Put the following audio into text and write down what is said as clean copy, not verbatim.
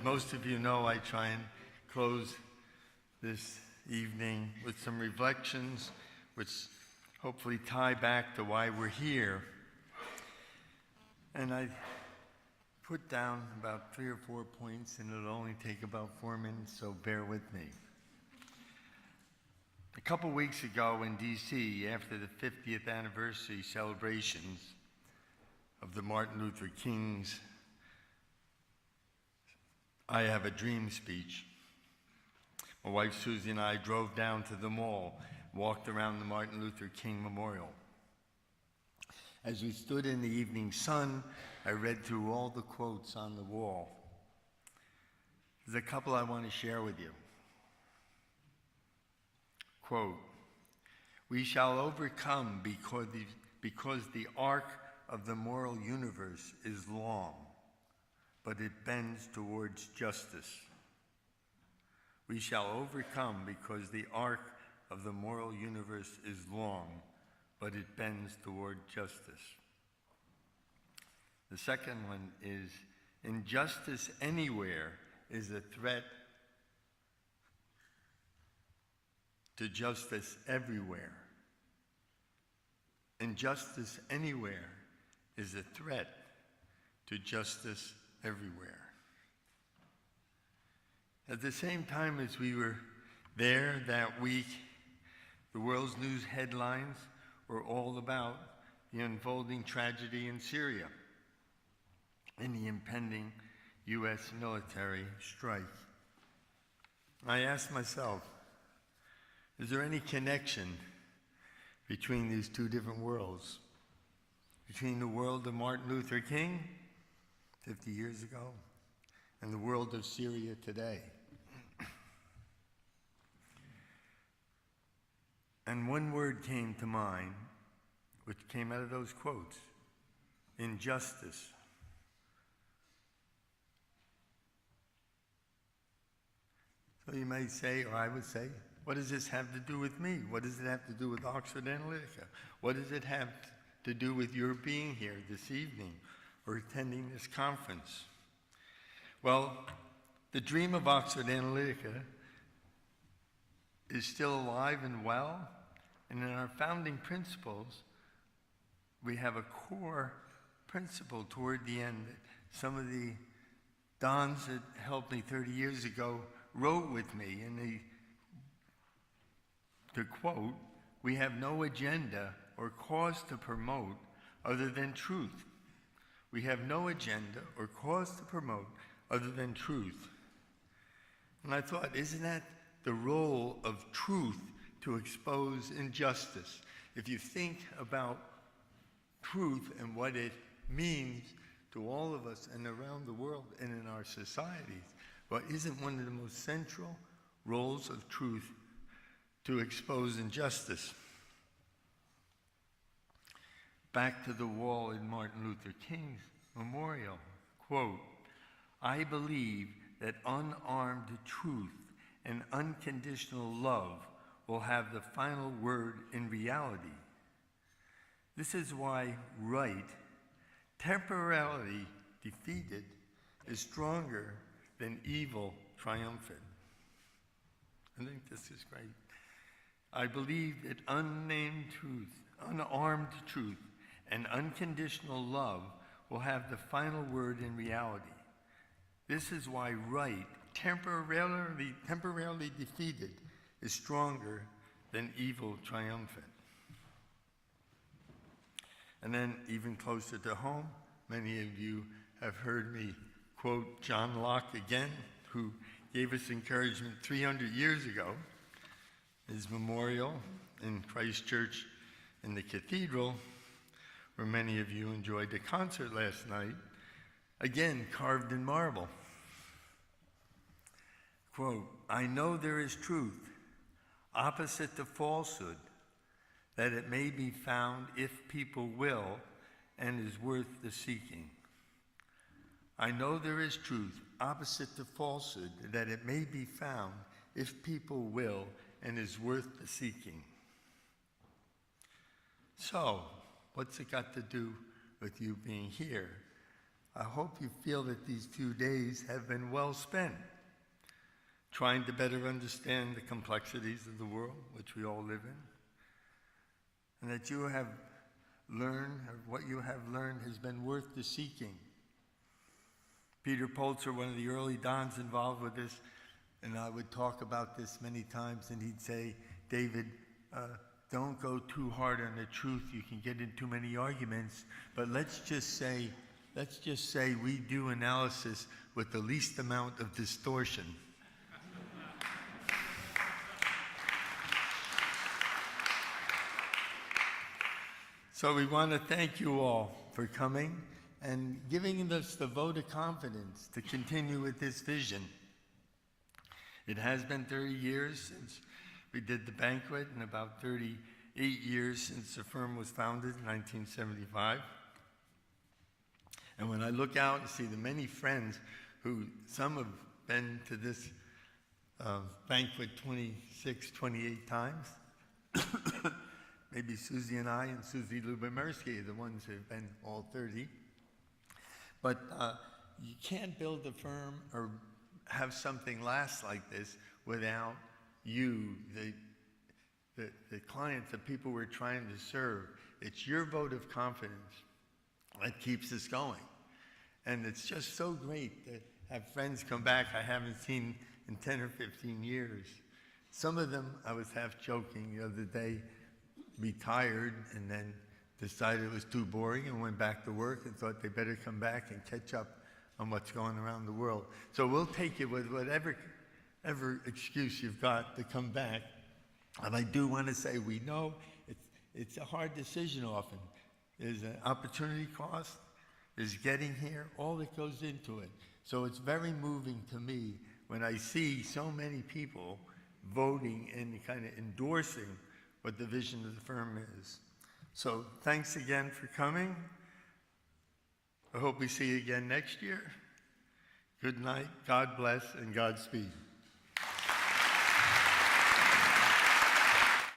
as most of you know, I try and close this evening with some reflections which hopefully tie back to why we're here. And I put down about 3 or 4 points, and it'll only take about 4 minutes, so bear with me. A couple weeks ago in D.C., after the 50th anniversary celebrations of the Martin Luther King's I Have a Dream speech, my wife Susie and I drove down to the mall, walked around the Martin Luther King Memorial. As we stood in the evening sun, I read through all the quotes on the wall. There's a couple I want to share with you. Quote, "We shall overcome because the arc of the moral universe is long, but it bends towards justice. We shall overcome because the arc of the moral universe is long, but it bends toward justice." The second one is, injustice anywhere is a threat to justice everywhere. Injustice anywhere is a threat to justice everywhere. At the same time as we were there that week, the world's news headlines were all about the unfolding tragedy in Syria and the impending U.S. military strike. I asked myself, is there any connection between these two different worlds? Between the world of Martin Luther King 50 years ago and the world of Syria today? And one word came to mind, which came out of those quotes: injustice. So you might say, or I would say, what does this have to do with me? What does it have to do with Oxford Analytica? What does it have to do with your being here this evening or attending this conference? Well, the dream of Oxford Analytica is still alive and well, and in our founding principles, we have a core principle toward the end that some of the dons that helped me 30 years ago wrote with me, and to quote, "We have no agenda or cause to promote other than truth." We have no agenda or cause to promote other than truth. And I thought, isn't that the role of truth to expose injustice? If you think about truth and what it means to all of us and around the world and in our societies, well, isn't one of the most central roles of truth to expose injustice? Back to the wall in Martin Luther King's memorial, quote, "I believe that unarmed truth and unconditional love will have the final word in reality. This is why right, temporarily defeated, is stronger than evil triumphant." I think this is great. "I believe that unnamed truth, unarmed truth, and unconditional love will have the final word in reality. This is why right, temporarily defeated, is stronger than evil triumphant." And then even closer to home, many of you have heard me quote John Locke again, who gave us encouragement 300 years ago. His memorial in Christ Church in the cathedral, where many of you enjoyed the concert last night, again carved in marble. Quote, "I know there is truth, opposite to falsehood, that it may be found if people will, and is worth the seeking. I know there is truth, opposite to falsehood, that it may be found if people will, and is worth the seeking." So, what's it got to do with you being here? I hope you feel that these few days have been well spent trying to better understand the complexities of the world which we all live in, and that you have learned, or what you have learned has been worth the seeking. Peter Polzer, one of the early dons involved with this, and I would talk about this many times, and he'd say, David, don't go too hard on the truth. You can get in too many arguments, but let's just say we do analysis with the least amount of distortion. So we want to thank you all for coming and giving us the vote of confidence to continue with this vision. It has been 30 years since we did the banquet, and about 38 years since the firm was founded in 1975. And when I look out and see the many friends who, some have been to this banquet 26, 28 times, maybe Susie and I and Susie Lubomirsky are the ones who have been all 30. But you can't build a firm or have something last like this without you, the clients, the people we're trying to serve. It's your vote of confidence that keeps us going. And it's just so great to have friends come back I haven't seen in 10 or 15 years. Some of them, I was half joking the other day, retired and then decided it was too boring and went back to work and thought they better come back and catch up on what's going around the world. So we'll take you with whatever excuse you've got to come back. And I do want to say, we know it's a hard decision often. There's an opportunity cost, there's getting here, all that goes into it. So it's very moving to me when I see so many people voting and kind of endorsing what the vision of the firm is. So thanks again for coming. I hope we see you again next year. Good night, God bless, and Godspeed.